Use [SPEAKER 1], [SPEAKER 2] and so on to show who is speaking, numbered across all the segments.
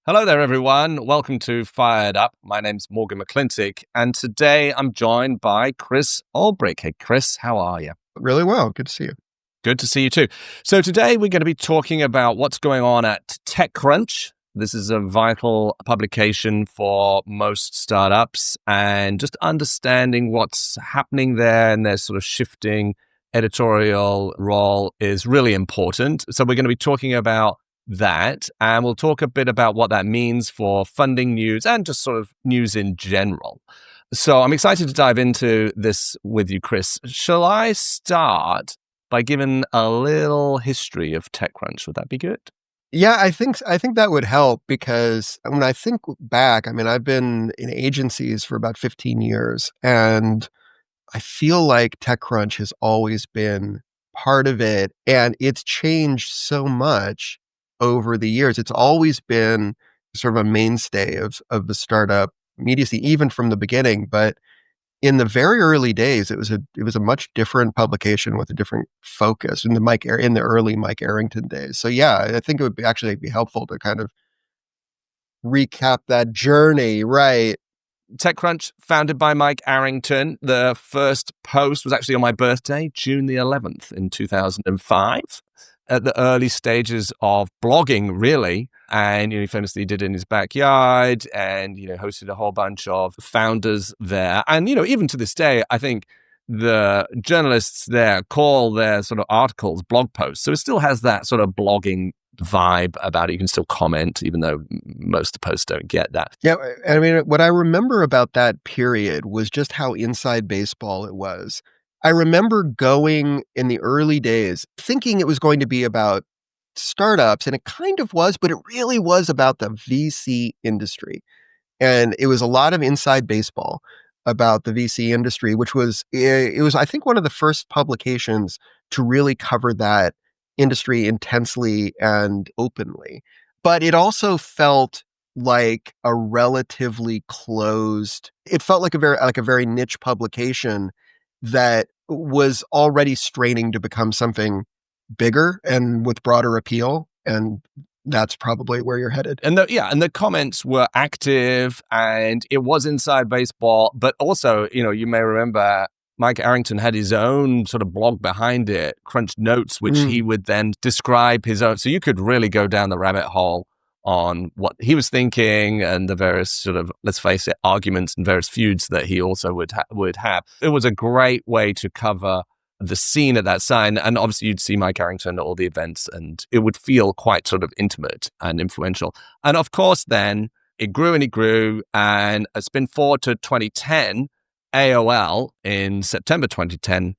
[SPEAKER 1] Hello there, everyone. Welcome to Fired Up. My name's Morgan McLintic, and today I'm joined by Chris Ulbrich. Hey, Chris, how are you?
[SPEAKER 2] Really well. Good to see you.
[SPEAKER 1] Good to see you too. So today we're going to be talking about what's going on at TechCrunch. This is a vital publication for most startups, and just understanding what's happening there and their sort of shifting editorial role is really important. So we're going to be talking about that, and we'll talk a bit about what that means for funding news and just sort of news in general. So I'm excited to dive into this with you, Chris. Shall I start by giving a little history of TechCrunch? Would that be good?
[SPEAKER 2] Yeah, I think that would help because when I think back, I've been in agencies for about 15 years, and I feel like TechCrunch has always been part of it, and it's changed so much over the years. It's always been sort of a mainstay of the startup media scene, even from the beginning. But in the very early days, it was a much different publication with a different focus in the early Mike Arrington days. So yeah, I think it would actually be helpful to kind of recap that journey, right?
[SPEAKER 1] TechCrunch, founded by Mike Arrington. The first post was actually on my birthday, June the 11th in 2005. At the early stages of blogging, really. And he famously did it in his backyard and, hosted a whole bunch of founders there. And, even to this day, I think the journalists there call their sort of articles blog posts. So it still has that sort of blogging vibe about it. You can still comment, even though most of the posts don't get that.
[SPEAKER 2] Yeah, what I remember about that period was just how inside baseball it was. I remember going in the early days thinking it was going to be about startups, and it kind of was, but it really was about the VC industry. And it was a lot of inside baseball about the VC industry, which was, I think, one of the first publications to really cover that industry intensely and openly. But it also felt like a relatively closed, it felt like a very niche publication that was already straining to become something bigger and with broader appeal. And that's probably where you're headed.
[SPEAKER 1] And the comments were active, and it was inside baseball. But also, you may remember Mike Arrington had his own sort of blog behind it, Crunch Notes, which he would then describe his own. So you could really go down the rabbit hole on what he was thinking and the various sort of, let's face it, arguments and various feuds that he also would have. It was a great way to cover the scene at that time. And obviously you'd see Mike Arrington at all the events, and it would feel quite sort of intimate and influential. And of course, then it grew and it grew, and spin forward to 2010, AOL in September 2010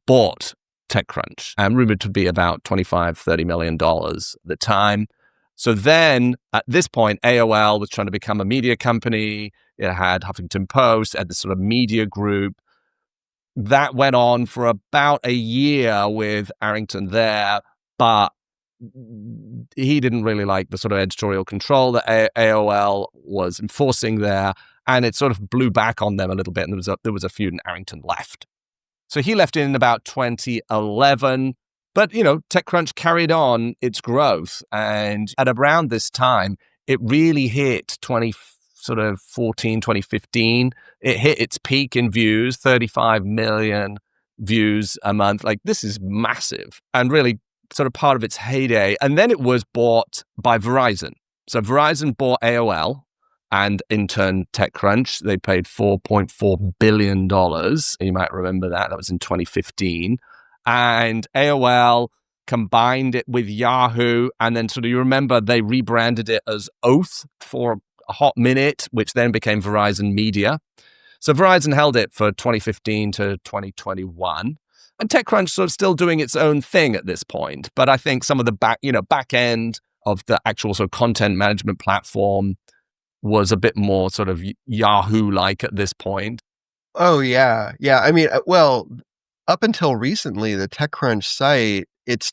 [SPEAKER 1] bought TechCrunch, and rumored to be about $25-30 million at the time. So then, at this point, AOL was trying to become a media company. It had Huffington Post, had this sort of media group. That went on for about a year with Arrington there, but he didn't really like the sort of editorial control that AOL was enforcing there, and it sort of blew back on them a little bit, and there was a feud, and Arrington left. So he left in about 2011. But, TechCrunch carried on its growth. And at around this time, it really hit 2015. It hit its peak in views, 35 million views a month. Like, this is massive and really sort of part of its heyday. And then it was bought by Verizon. So Verizon bought AOL and in turn TechCrunch. They paid $4.4 billion. You might remember that. That was in 2015. And AOL combined it with Yahoo. And then you remember they rebranded it as Oath for a hot minute, which then became Verizon Media. So Verizon held it for 2015 to 2021. And TechCrunch sort of still doing its own thing at this point. But I think some of the back end of the actual sort of content management platform was a bit more sort of Yahoo-like at this point.
[SPEAKER 2] Oh, yeah. Yeah. Up until recently, the TechCrunch site, it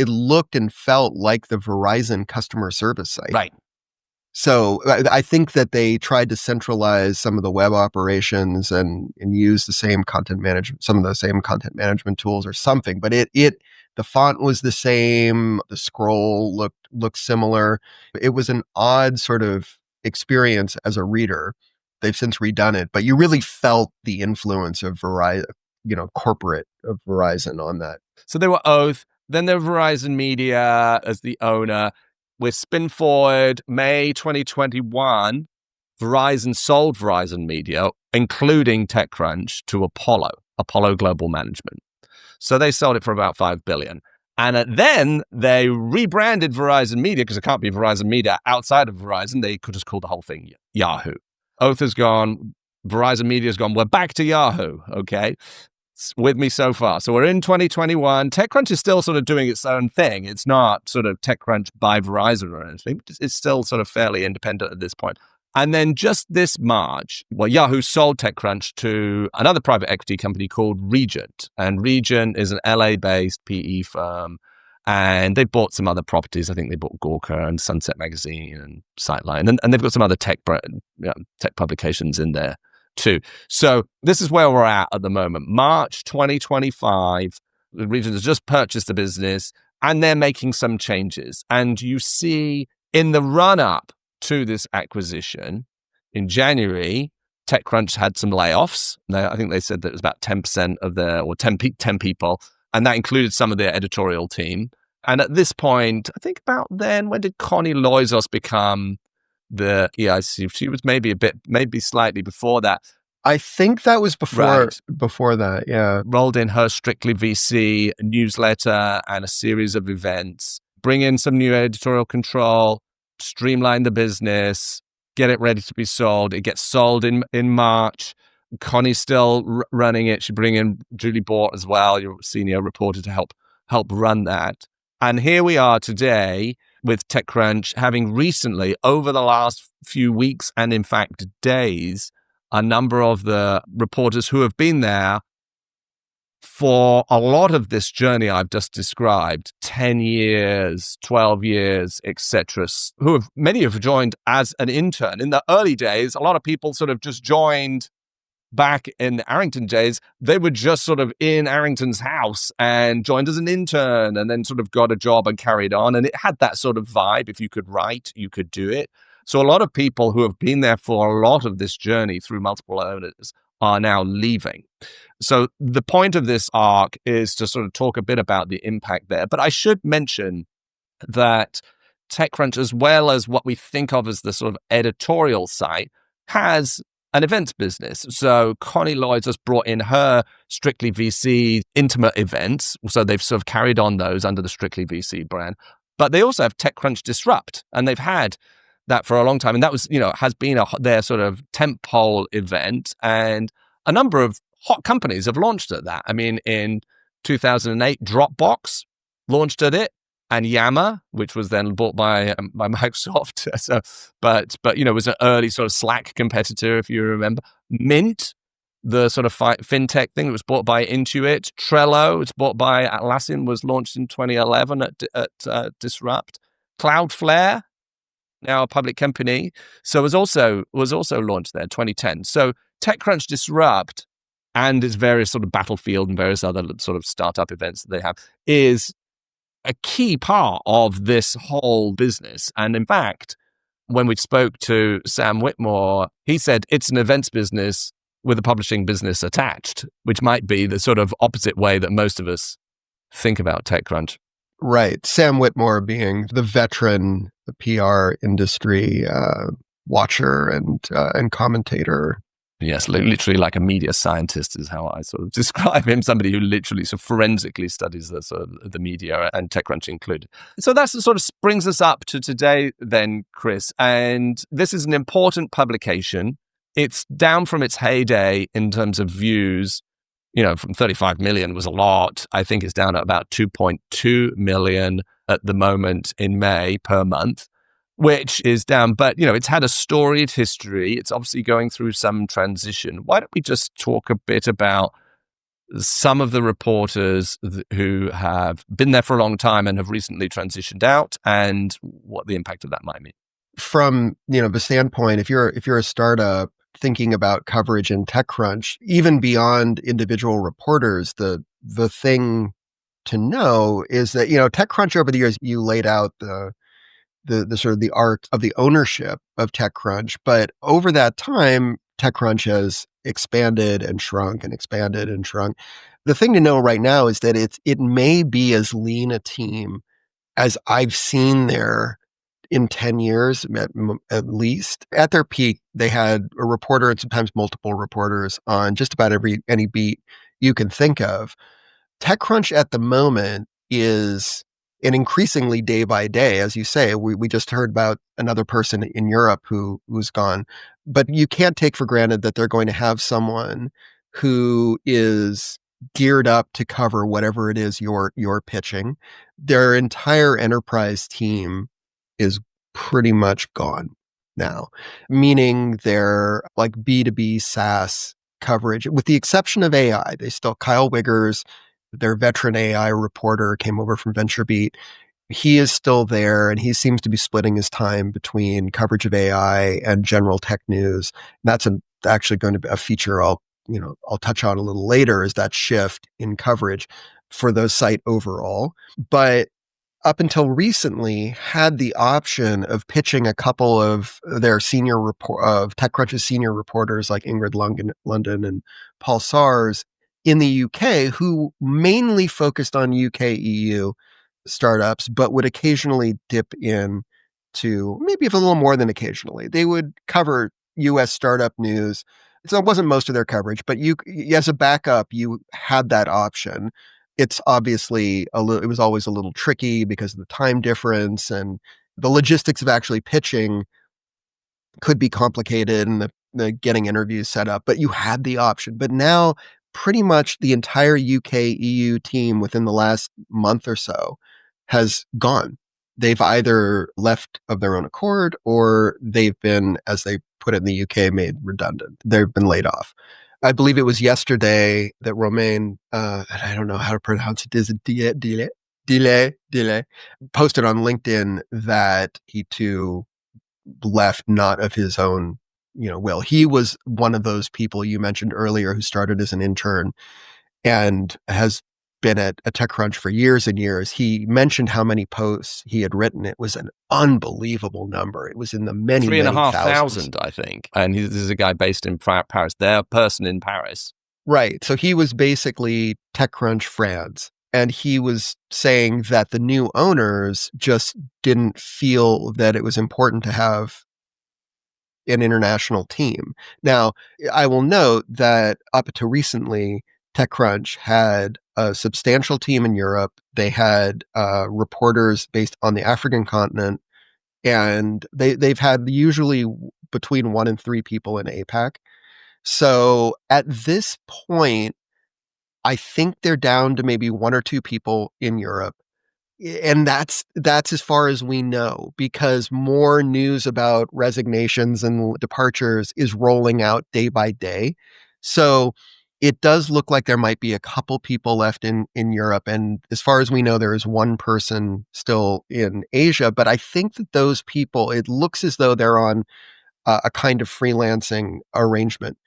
[SPEAKER 2] looked and felt like the Verizon customer service site.
[SPEAKER 1] Right.
[SPEAKER 2] So I think that they tried to centralize some of the web operations and use some of the same content management tools or something. But The font was the same. The scroll looked similar. It was an odd sort of experience as a reader. They've since redone it, but you really felt the influence of Verizon, corporate of Verizon on that.
[SPEAKER 1] So they were Oath, then there were Verizon Media as the owner. With spin forward, May 2021, Verizon sold Verizon Media, including TechCrunch, to Apollo Global Management. So they sold it for about $5 billion. And then they rebranded Verizon Media, because it can't be Verizon Media outside of Verizon. They could just call the whole thing Yahoo. Oath has gone, Verizon Media has gone, we're back to Yahoo, okay? With me so far. So we're in 2021. TechCrunch is still sort of doing its own thing. It's not sort of TechCrunch by Verizon or anything. It's still sort of fairly independent at this point. And then just this March, Yahoo sold TechCrunch to another private equity company called Regent. And Regent is an LA-based PE firm. And they bought some other properties. I think they bought Gawker and Sunset Magazine and Sightline. And they've got some other tech publications in there too. So this is where we're at the moment. March 2025, the Regent has just purchased the business and they're making some changes. And you see in the run-up to this acquisition in January, TechCrunch had some layoffs. I think they said that it was about 10% of their, or 10 people, and that included some of their editorial team. And at this point, I think about then, when did Connie Loizos become the EIC? She was maybe slightly before that.
[SPEAKER 2] I think that was before that, yeah.
[SPEAKER 1] Rolled in her Strictly VC newsletter and a series of events, bring in some new editorial control, streamline the business, get it ready to be sold. It gets sold in March. Connie's still running it. She bring in Julie Bort as well, your senior reporter, to help run that. And here we are today with TechCrunch having recently, over the last few weeks and in fact days, a number of the reporters who have been there for a lot of this journey I've just described, 10 years, 12 years, etc., many have joined as an intern. In the early days, a lot of people sort of just joined. Back in the Arrington days, they were just sort of in Arrington's house and joined as an intern and then sort of got a job and carried on. And it had that sort of vibe. If you could write, you could do it. So a lot of people who have been there for a lot of this journey through multiple owners are now leaving. So the point of this arc is to sort of talk a bit about the impact there. But I should mention that TechCrunch, as well as what we think of as the sort of editorial site, has an events business. So Connie Lloyd has brought in her Strictly VC intimate events. So they've sort of carried on those under the Strictly VC brand. But they also have TechCrunch Disrupt, and they've had that for a long time. And that was, has been their sort of tentpole event. And a number of hot companies have launched at that. I mean, in 2008, Dropbox launched at it. And Yammer, which was then bought by Microsoft, but was an early sort of Slack competitor, if you remember. Mint, the sort of fintech thing that was bought by Intuit. Trello, it's bought by Atlassian, was launched in 2011 at Disrupt. Cloudflare, now a public company, so was also launched there in 2010. So TechCrunch Disrupt and its various sort of Battlefield and various other sort of startup events that they have is a key part of this whole business. And in fact, when we spoke to Sam Whitmore, he said it's an events business with a publishing business attached, which might be the sort of opposite way that most of us think about TechCrunch.
[SPEAKER 2] Right. Sam Whitmore being the veteran PR industry watcher and commentator.
[SPEAKER 1] Yes, literally like a media scientist is how I sort of describe him, somebody who literally sort of forensically studies the sort of the media, and TechCrunch included. So that sort of brings us up to today then, Chris. And this is an important publication. It's down from its heyday in terms of views. From 35 million was a lot. I think it's down at about 2.2 million at the moment in May per month, which is down. But, it's had a storied history. It's obviously going through some transition. Why don't we just talk a bit about some of the reporters who have been there for a long time and have recently transitioned out, and what the impact of that might mean?
[SPEAKER 2] From, the standpoint, if you're a startup thinking about coverage in TechCrunch, even beyond individual reporters, the thing to know is that, TechCrunch over the years, you laid out the sort of the art of the ownership of TechCrunch. But over that time, TechCrunch has expanded and shrunk and expanded and shrunk. The thing to know right now is that it may be as lean a team as I've seen there in 10 years, at least. At their peak, they had a reporter and sometimes multiple reporters on just about any beat you can think of. TechCrunch at the moment is an increasingly day by day, as you say. We just heard about another person in Europe who's gone, but you can't take for granted that they're going to have someone who is geared up to cover whatever it is you're pitching. Their entire enterprise team is pretty much gone now, meaning they're like B2B SaaS coverage, with the exception of AI. They still, Kyle Wiggers, their veteran AI reporter, came over from VentureBeat. He is still there, and he seems to be splitting his time between coverage of AI and general tech news. That's actually going to be a feature I'll touch on a little later, is that shift in coverage for the site overall. But up until recently, had the option of pitching a couple of their of TechCrunch's senior reporters like Ingrid London and Paul Sars in the UK, who mainly focused on UK EU startups, but would occasionally dip in to, maybe a little more than occasionally, they would cover US startup news. So it wasn't most of their coverage, but as a backup, you had that option. It's obviously it was always a little tricky because of the time difference, and the logistics of actually pitching could be complicated, and the getting interviews set up, but you had the option. But now pretty much the entire UK EU team within the last month or so has gone. They've either left of their own accord, or they've been, as they put it in the UK, made redundant. They've been laid off. I believe it was yesterday that Romain, I don't know how to pronounce it, is it Delay, posted on LinkedIn that he too left, not of his own will. He was one of those people you mentioned earlier who started as an intern and has been at TechCrunch for years and years. He mentioned how many posts he had written. It was an unbelievable number. It was in the many,
[SPEAKER 1] 3,500, I think. And this is a guy based in Paris. They're a person in Paris.
[SPEAKER 2] Right. So he was basically TechCrunch France. And he was saying that the new owners just didn't feel that it was important to have an international team. Now, I will note that up to recently, TechCrunch had a substantial team in Europe. They had reporters based on the African continent, and they've had usually between 1 and 3 people in APAC. So at this point, I think they're down to maybe 1 or 2 people in Europe. And that's as far as we know, because more news about resignations and departures is rolling out day by day. So it does look like there might be a couple people left in Europe. And as far as we know, there is 1 person still in Asia. But I think that those people, it looks as though they're on a kind of freelancing arrangement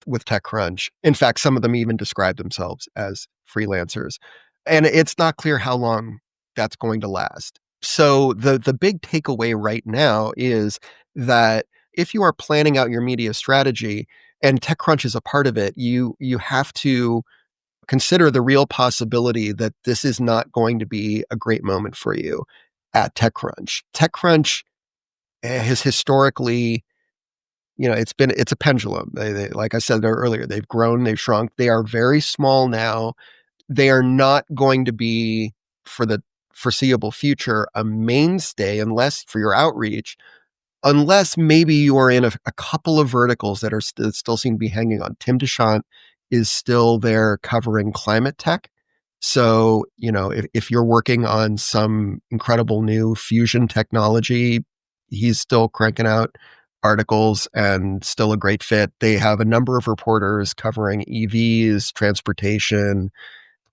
[SPEAKER 2] with TechCrunch. In fact, some of them even describe themselves as freelancers. And it's not clear how long that's going to last. So the big takeaway right now is that if you are planning out your media strategy, and TechCrunch is a part of it, you have to consider the real possibility that this is not going to be a great moment for you at TechCrunch. TechCrunch has historically, it's a pendulum. They, like I said earlier, they've grown, they've shrunk. They are very small now. They are not going to be, for the foreseeable future, a mainstay unless for your outreach, unless maybe you are in a couple of verticals that still seem to be hanging on. Tim Deschamps is still there covering climate tech. So, if you're working on some incredible new fusion technology, he's still cranking out articles and still a great fit. They have a number of reporters covering EVs, transportation,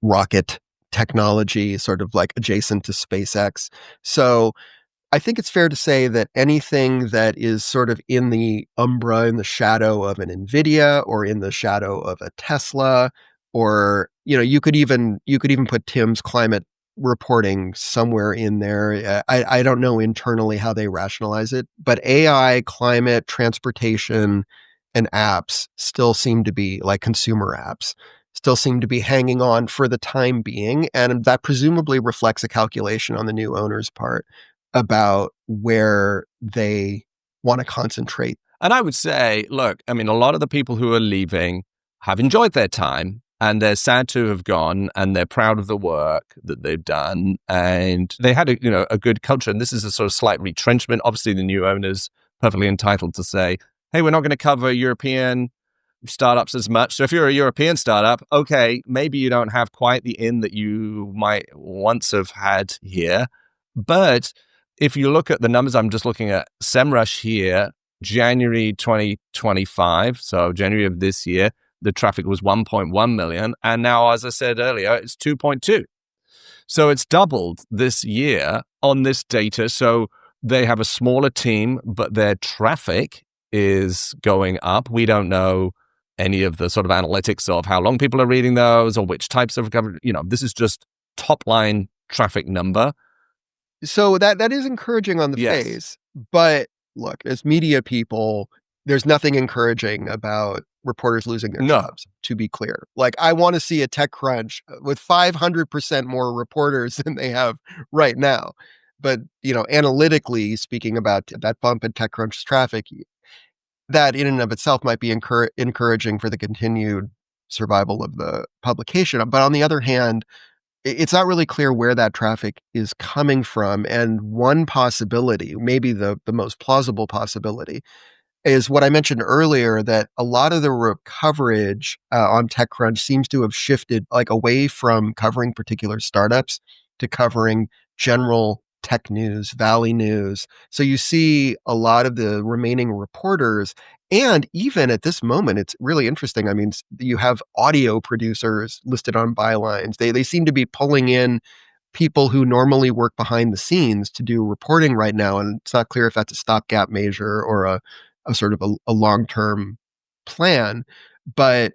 [SPEAKER 2] rocket technology, sort of like adjacent to SpaceX. So I think it's fair to say that anything that is sort of in the umbra, in the shadow of an NVIDIA, or in the shadow of a Tesla, or you could even put Tim's climate reporting somewhere in there. I don't know internally how they rationalize it, but AI, climate, transportation, and apps still seem to be like consumer apps still seem to be hanging on for the time being. And that presumably reflects a calculation on the new owner's part about where they want to concentrate.
[SPEAKER 1] And I would say, look, I mean, a lot of the people who are leaving have enjoyed their time and they're sad to have gone and they're proud of the work that they've done. And they had a good culture. And this is a sort of slight retrenchment. Obviously, the new owner's perfectly entitled to say, hey, we're not going to cover European startups as much. So if you're a European startup, okay, maybe you don't have quite the in that you might once have had here. But if you look at the numbers, I'm just looking at SEMrush here, January 2025, so January of this year, the traffic was 1.1 million. And now, as I said earlier, it's 2.2. So it's doubled this year on this data. So they have a smaller team, but their traffic is going up. We don't know any of the sort of analytics of how long people are reading those or which types of coverage. This is just top line traffic number.
[SPEAKER 2] So that is encouraging on the face. But look, as media people, there's nothing encouraging about reporters losing their jobs, to be clear. Like, I want to see a TechCrunch with 500% more reporters than they have right now. But, analytically speaking about that bump in TechCrunch's traffic, that in and of itself might be encouraging for the continued survival of the publication. But on the other hand, it's not really clear where that traffic is coming from. And one possibility, maybe the most plausible possibility, is what I mentioned earlier, that a lot of the coverage on TechCrunch seems to have shifted away from covering particular startups to covering general tech news, Valley news. So you see a lot of the remaining reporters, and even at this moment, it's really interesting. I mean, you have audio producers listed on bylines. They seem to be pulling in people who normally work behind the scenes to do reporting right now. And it's not clear if that's a stopgap measure or a sort of a long-term plan. But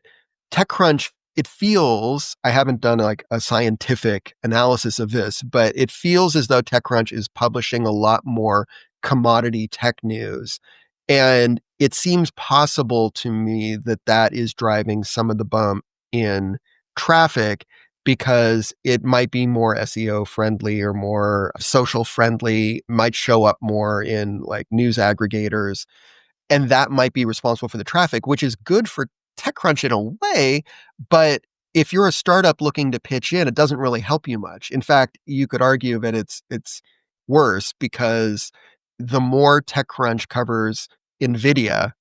[SPEAKER 2] TechCrunch, it feels, I haven't done a scientific analysis of this, but it feels as though TechCrunch is publishing a lot more commodity tech news. And it seems possible to me that is driving some of the bump in traffic, because it might be more SEO friendly or more social friendly, might show up more in news aggregators. And that might be responsible for the traffic, which is good for TechCrunch in a way. But if you're a startup looking to pitch in, it doesn't really help you much. In fact, you could argue that it's worse, because the more TechCrunch covers NVIDIA,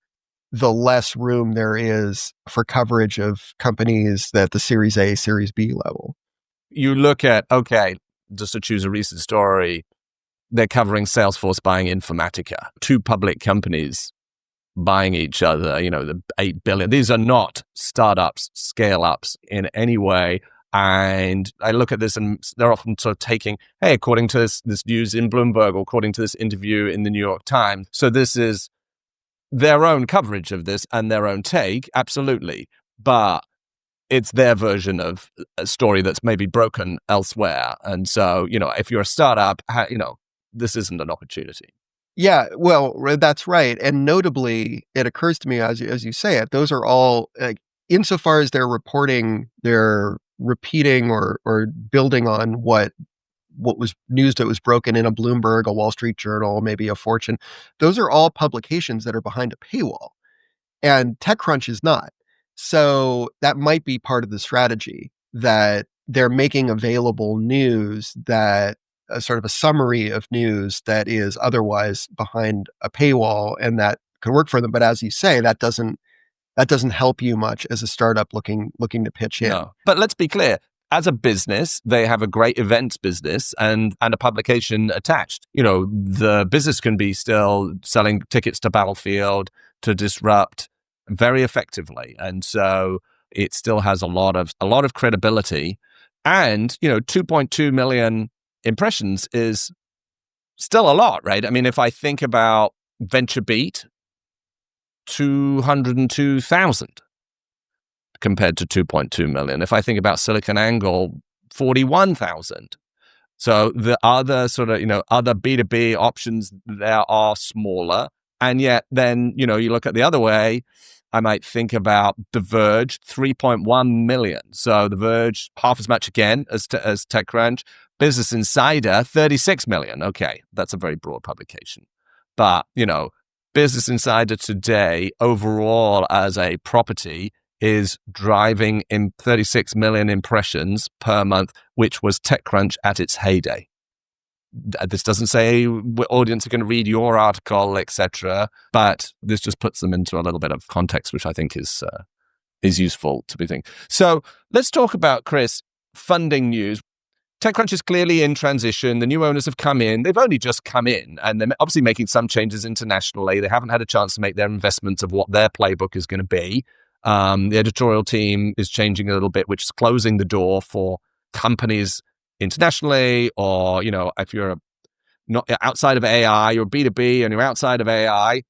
[SPEAKER 2] the less room there is for coverage of companies at the Series A, Series B level.
[SPEAKER 1] You look at, okay, just to choose a recent story, they're covering Salesforce buying Informatica, two public companies buying each other, the 8 billion. These are not startups, scale-ups in any way. And I look at this and they're often sort of taking, hey, according to this news in Bloomberg, or according to this interview in the New York Times. So this is their own coverage of this and their own take, absolutely. But it's their version of a story that's maybe broken elsewhere. And so, if you're a startup, this isn't an opportunity.
[SPEAKER 2] Yeah, well, that's right. And notably, it occurs to me as you say it, those are all, insofar as they're reporting, they're repeating or building on what was news that was broken in a Bloomberg, a Wall Street Journal, maybe a Fortune. Those are all publications that are behind a paywall, and TechCrunch is not. So that might be part of the strategy, that they're making available news, that a sort of a summary of news that is otherwise behind a paywall, and that could work for them. But as you say, that doesn't help you much as a startup looking to pitch in.
[SPEAKER 1] No. But let's be clear. As a business, they have a great events business and a publication attached. The business can be still selling tickets to Battlefield, to Disrupt very effectively. And so it still has a lot of credibility. And, 2.2 million impressions is still a lot, right? I mean, if I think about VentureBeat, 202,000. compared to 2.2 million. If I think about SiliconANGLE, 41,000. So the other sort of, other B2B options there are smaller. And yet then, you look at the other way, I might think about The Verge, 3.1 million. So The Verge, half as much again as TechCrunch. Business Insider, 36 million. Okay, that's a very broad publication. But, Business Insider today, overall as a property, is driving in 36 million impressions per month, which was TechCrunch at its heyday. This doesn't say what audience are going to read your article, etc., but this just puts them into a little bit of context, which I think is useful to be thinking. So let's talk about, Chris, funding news. TechCrunch is clearly in transition. The new owners have come in. They've only just come in, and they're obviously making some changes internationally. They haven't had a chance to make their investments of what their playbook is going to be. The editorial team is changing a little bit, which is closing the door for companies internationally, or, if you're not outside of AI, you're B2B and you're outside of AI,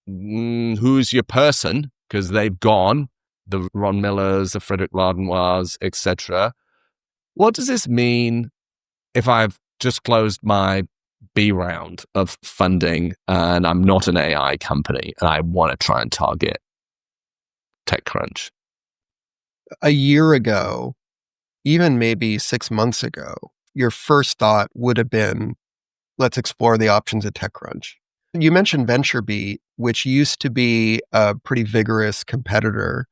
[SPEAKER 1] who's your person? Because they've gone, the Ron Millers, the Frederick Lardenois, etc. What does this mean if I've just closed my B round of funding and I'm not an AI company and I want to try and target TechCrunch?
[SPEAKER 2] A year ago, even maybe 6 months ago, your first thought would have been, let's explore the options at TechCrunch. You mentioned VentureBeat, which used to be a pretty vigorous competitor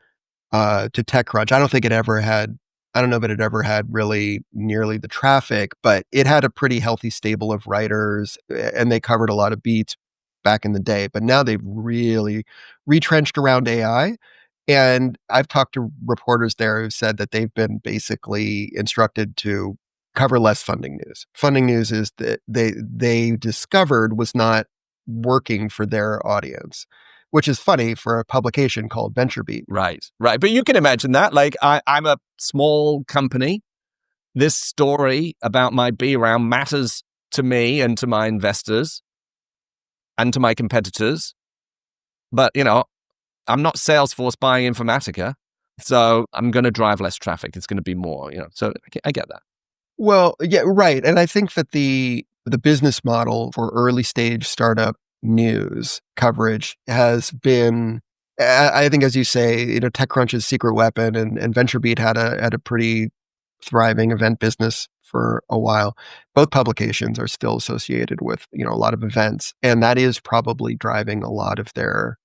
[SPEAKER 2] to TechCrunch. I don't know that it ever had really nearly the traffic, but it had a pretty healthy stable of writers, and they covered a lot of beats back in the day. But now they've really retrenched around AI. And I've talked to reporters there who said that they've been basically instructed to cover less funding news. Funding news is that they discovered was not working for their audience, which is funny for a publication called VentureBeat.
[SPEAKER 1] Right. But you can imagine that. Like, I'm a small company. This story about my B round matters to me and to my investors and to my competitors. But, I'm not Salesforce buying Informatica, so I'm going to drive less traffic. It's going to be more, so I get that.
[SPEAKER 2] Well, yeah, right. And I think that the business model for early stage startup news coverage has been, I think, as you say, TechCrunch's secret weapon, and VentureBeat had a pretty thriving event business for a while. Both publications are still associated with, a lot of events, and that is probably driving a lot of their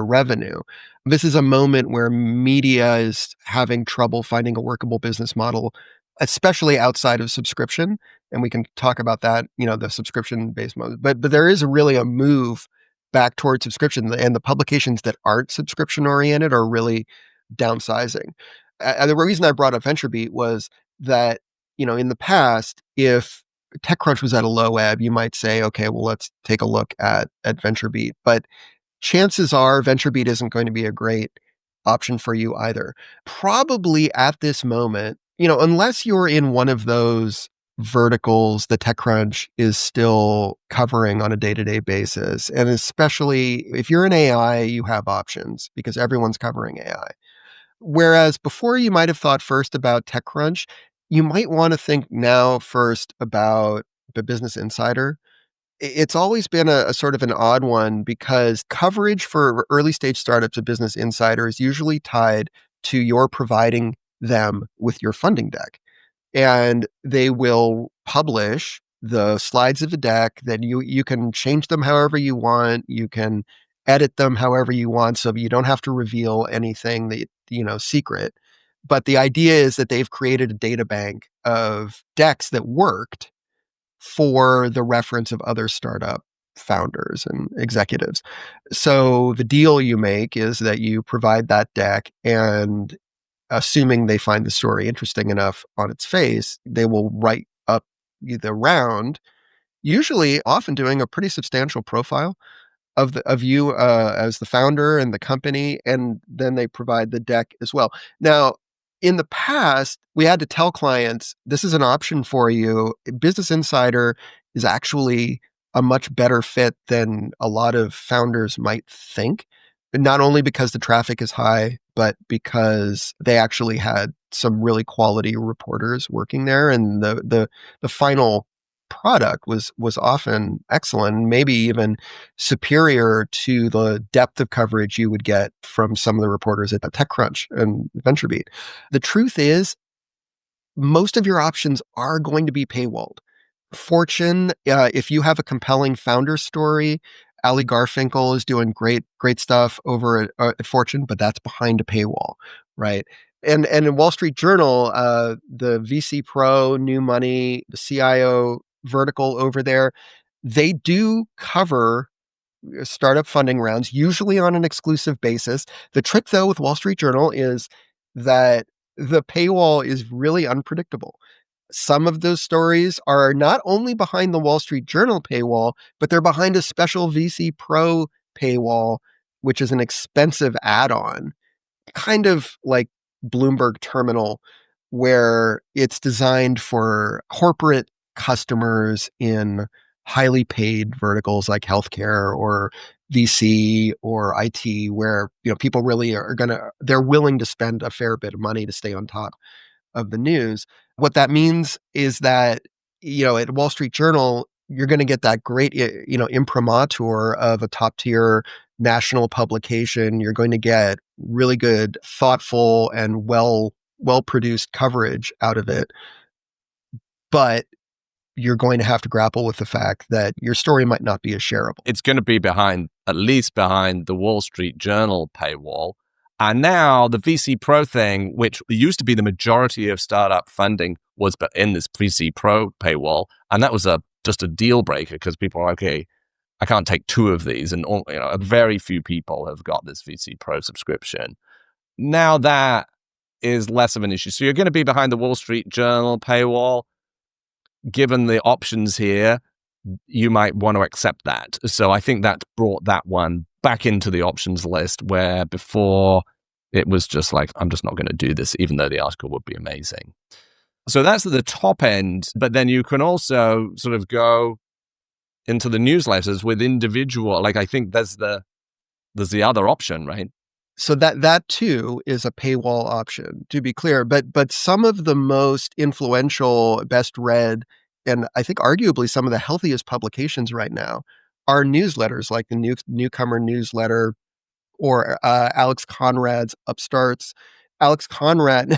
[SPEAKER 2] revenue. This is a moment where media is having trouble finding a workable business model, especially outside of subscription. And we can talk about that, the subscription-based mode. But there is really a move back towards subscription, and the publications that aren't subscription-oriented are really downsizing. The reason I brought up VentureBeat was that, in the past, if TechCrunch was at a low ebb, you might say, okay, well, let's take a look at VentureBeat. But chances are VentureBeat isn't going to be a great option for you either. Probably at this moment, unless you're in one of those verticals that TechCrunch is still covering on a day-to-day basis. And especially if you're in AI, you have options because everyone's covering AI. Whereas before you might have thought first about TechCrunch, you might want to think now first about the Business Insider. It's always been a sort of an odd one because coverage for early stage startups at Business Insider is usually tied to your providing them with your funding deck. And they will publish the slides of the deck that you can change them however you want. You can edit them however you want, so you don't have to reveal anything that, secret. But the idea is that they've created a data bank of decks that worked for the reference of other startup founders and executives. So the deal you make is that you provide that deck, and assuming they find the story interesting enough on its face, they will write up the round, usually often doing a pretty substantial profile of you as the founder and the company, and then they provide the deck as well. Now, in the past, we had to tell clients, this is an option for you. Business Insider is actually a much better fit than a lot of founders might think. Not only because the traffic is high, but because they actually had some really quality reporters working there, and the final product was often excellent, maybe even superior to the depth of coverage you would get from some of the reporters at TechCrunch and VentureBeat. The truth is, most of your options are going to be paywalled. Fortune, if you have a compelling founder story, Ali Garfinkel is doing great stuff over at Fortune, but that's behind a paywall, right? And in Wall Street Journal, the VC Pro, New Money, the CIO vertical over there, they do cover startup funding rounds, usually on an exclusive basis. The trick, though, with Wall Street Journal is that the paywall is really unpredictable. Some of those stories are not only behind the Wall Street Journal paywall, but they're behind a special VC Pro paywall, which is an expensive add-on, kind of like Bloomberg Terminal, where it's designed for corporate customers in highly paid verticals like healthcare or VC or IT, where people really they're willing to spend a fair bit of money to stay on top of the news. What that means is that, at Wall Street Journal, you're going to get that great, imprimatur of a top tier national publication. You're going to get really good, thoughtful, and well produced coverage out of it. But you're going to have to grapple with the fact that your story might not be as shareable.
[SPEAKER 1] It's going to be at least behind the Wall Street Journal paywall. And now the VC Pro thing, which used to be the majority of startup funding, was in this VC Pro paywall. And that was just a deal breaker because people are okay, I can't take two of these. And very few people have got this VC Pro subscription. Now that is less of an issue. So you're going to be behind the Wall Street Journal paywall. Given the options here, you might want to accept that. So I think that brought that one back into the options list, where before it was just like, I'm just not going to do this, even though the article would be amazing. So that's at the top end. But then you can also sort of go into the newsletters with individual, like I think there's the other option, right?
[SPEAKER 2] So that too is a paywall option, to be clear. But some of the most influential, best read, and I think arguably some of the healthiest publications right now are newsletters, like the Newcomer newsletter or Alex Conrad's Upstarts. Alex Conrad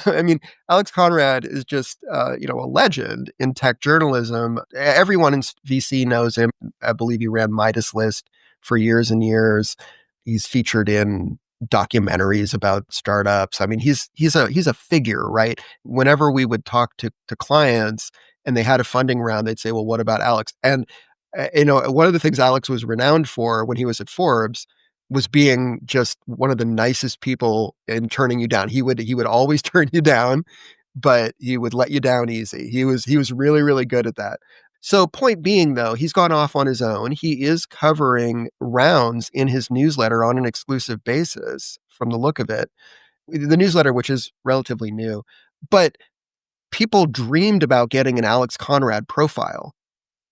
[SPEAKER 2] is just a legend in tech journalism. Everyone in VC knows him. I believe he ran Midas List for years and years. He's featured in documentaries about startups. I mean, he's a figure, right? Whenever we would talk to clients and they had a funding round, they'd say, well, what about Alex? And, one of the things Alex was renowned for when he was at Forbes was being just one of the nicest people and turning you down. He would always turn you down, but he would let you down easy. He was really, really good at that. So point being, though, he's gone off on his own. He is covering rounds in his newsletter on an exclusive basis from the look of it. The newsletter, which is relatively new, but people dreamed about getting an Alex Conrad profile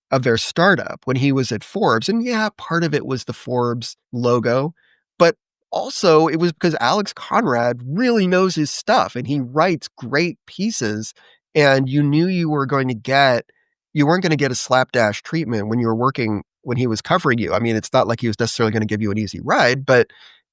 [SPEAKER 2] of their startup when he was at Forbes. And yeah, part of it was the Forbes logo, but also it was because Alex Conrad really knows his stuff and he writes great pieces, and you knew you weren't going to get a slapdash treatment when he was covering you. I mean, it's not like he was necessarily going to give you an easy ride, but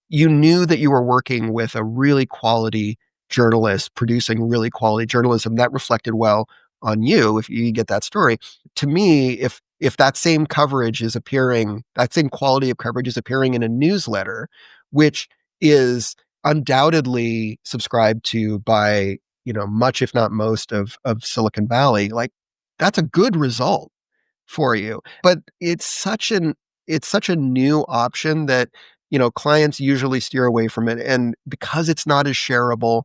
[SPEAKER 2] you knew that you were working with a really quality journalist producing really quality journalism that reflected well on you if you get that story. To me, if that same coverage is appearing, that same quality of coverage is appearing in a newsletter, which is undoubtedly subscribed to by, much, if not most of Silicon Valley, like that's a good result for you. But it's such a new option that, clients usually steer away from it. And because it's not as shareable,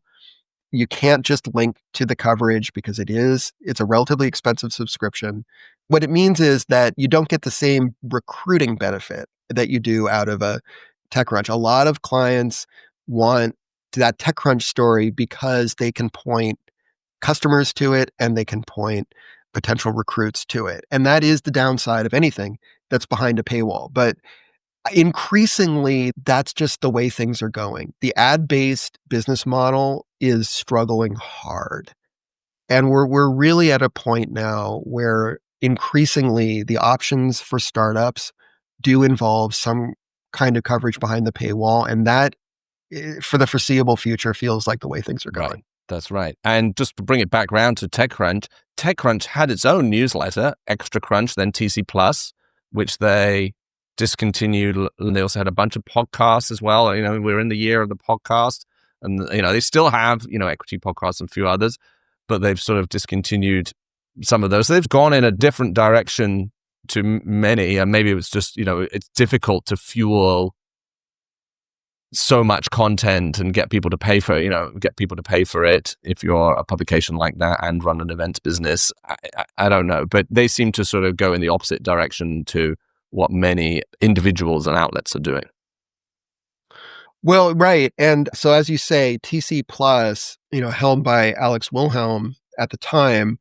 [SPEAKER 2] you can't just link to the coverage because it's a relatively expensive subscription. What it means is that you don't get the same recruiting benefit that you do out of a TechCrunch. A lot of clients want that TechCrunch story because they can point customers to it and they can point potential recruits to it. And that is the downside of anything that's behind a paywall. But Increasingly, that's just the way things are going. The ad-based business model is struggling hard. And we're really at a point now where increasingly the options for startups do involve some kind of coverage behind the paywall. And that, for the foreseeable future, feels like the way things are going.
[SPEAKER 1] Right. That's right. And just to bring it back around to TechCrunch, TechCrunch had its own newsletter, Extra Crunch, then TC Plus, which they discontinued. And they also had a bunch of podcasts as well. You know, we're in the year of the podcast, and you know they still have equity podcasts and a few others, but they've sort of discontinued some of those. So they've gone in a different direction to many, and maybe it was just it's difficult to fuel so much content and get people to pay for it if you're a publication like that and run an events business. I don't know, but they seem to sort of go in the opposite direction to what many individuals and outlets are doing.
[SPEAKER 2] Well, right. And so as you say, TC Plus, helmed by Alex Wilhelm at the time,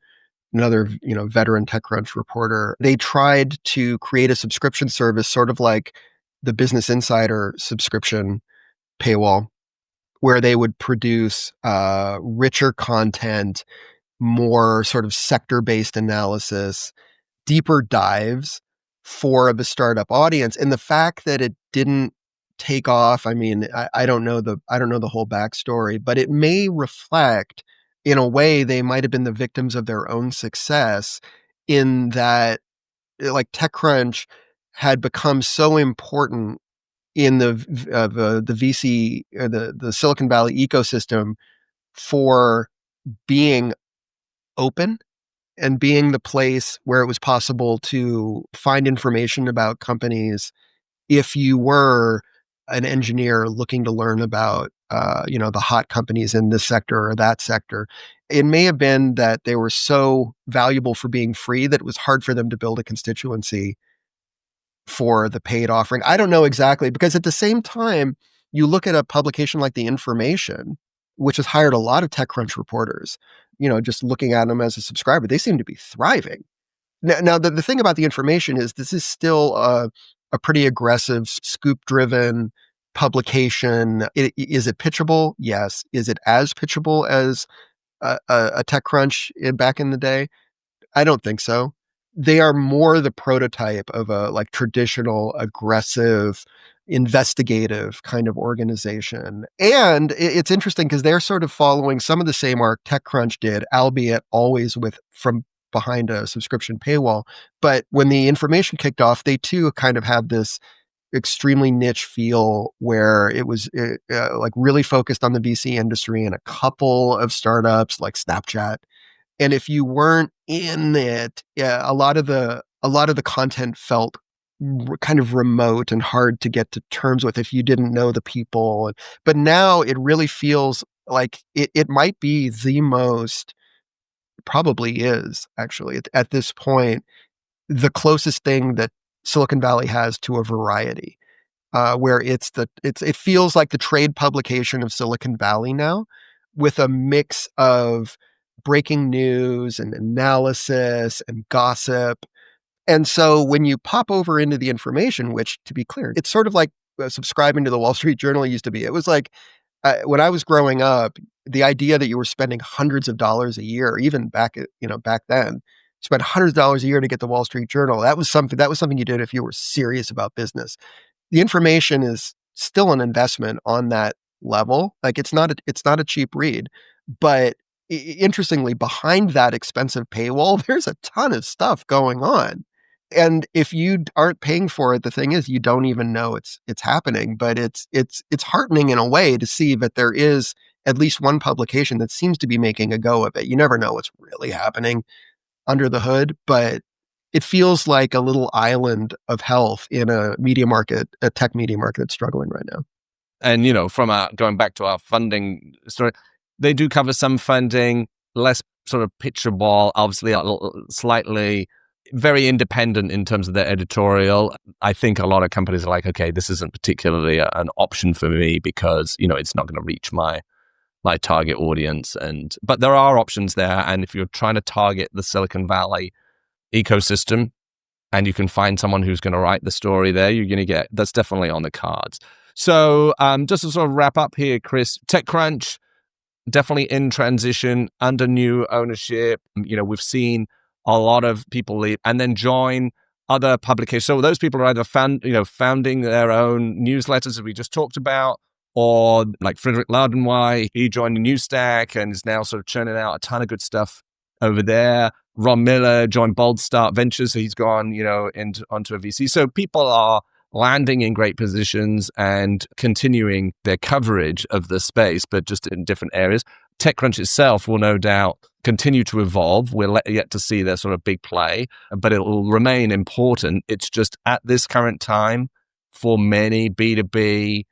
[SPEAKER 2] another, veteran TechCrunch reporter, they tried to create a subscription service sort of like the Business Insider subscription paywall, where they would produce richer content, more sort of sector-based analysis, deeper dives for the startup audience. And the fact that it didn't take off, I mean, I don't know the whole backstory, but it may reflect, in a way, they might have been the victims of their own success, in that, like, TechCrunch had become so important in the VC, or the Silicon Valley ecosystem, for being open and being the place where it was possible to find information about companies if you were an engineer looking to learn about the hot companies in this sector or that sector. It may have been that they were so valuable for being free that it was hard for them to build a constituency for the paid offering. I don't know exactly, because at the same time, you look at a publication like The Information, which has hired a lot of TechCrunch reporters, just looking at them as a subscriber, they seem to be thriving. Now the thing about The Information is this is still a pretty aggressive, scoop-driven publication. Is it pitchable? Yes. Is it as pitchable as a TechCrunch back in the day? I don't think so. They are more the prototype of a traditional, aggressive, investigative kind of organization. And it's interesting because they're sort of following some of the same arc TechCrunch did, albeit always from behind a subscription paywall. But when The Information kicked off, they too kind of had this extremely niche feel where it was really focused on the VC industry and a couple of startups like Snapchat. And if you weren't in it, a lot of the content felt kind of remote and hard to get to terms with if you didn't know the people. But now it really feels like it might be the most, probably is actually at this point, the closest thing that Silicon Valley has to a variety, where it feels like the trade publication of Silicon Valley now, with a mix of breaking news and analysis and gossip. And so when you pop over into The Information, which, to be clear, it's sort of like subscribing to the Wall Street Journal used to be. It was like, when I was growing up, the idea that you were spending hundreds of dollars a year, even back then, spent hundreds of dollars a year to get the Wall Street Journal. That was something you did if you were serious about business. The Information is still an investment on that level. Like, it's not a cheap read, but interestingly, behind that expensive paywall, there's a ton of stuff going on. And if you aren't paying for it, the thing is, you don't even know it's happening. But it's heartening in a way to see that there is at least one publication that seems to be making a go of it. You never know what's really happening under the hood, but it feels like a little island of health in a tech media market that's struggling right now.
[SPEAKER 1] And from going back to our funding story, they do cover some funding, less sort of pitchable, obviously slightly very independent in terms of their editorial. I think a lot of companies are like, okay, this isn't particularly an option for me because, it's not going to reach my target audience. But there are options there. And if you're trying to target the Silicon Valley ecosystem, and you can find someone who's going to write the story there, you're going to get, that's definitely on the cards. So just to sort of wrap up here, Chris, TechCrunch, definitely in transition under new ownership. We've seen a lot of people leave and then join other publications. So those people are either founding their own newsletters, as we just talked about, or like Frederick Lardenois, he joined the Newsstack and is now sort of churning out a ton of good stuff over there. Ron Miller joined Bold Start Ventures, so he's gone, onto a VC. So people are landing in great positions and continuing their coverage of the space, but just in different areas. TechCrunch itself will no doubt continue to evolve. We're yet to see their sort of big play, but it will remain important. It's just at this current time, for many B2B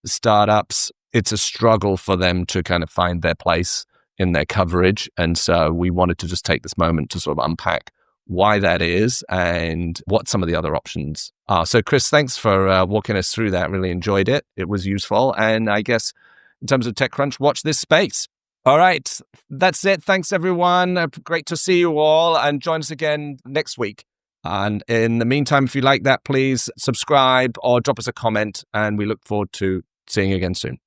[SPEAKER 1] startups, it's a struggle for them to kind of find their place in their coverage. And so we wanted to just take this moment to sort of unpack why that is and what some of the other options are. So Chris, thanks for walking us through that. Really enjoyed it. It was useful. And I guess in terms of TechCrunch, watch this space. All right. That's it. Thanks, everyone. Great to see you all, and join us again next week. And in the meantime, if you like that, please subscribe or drop us a comment, and we look forward to seeing you again soon.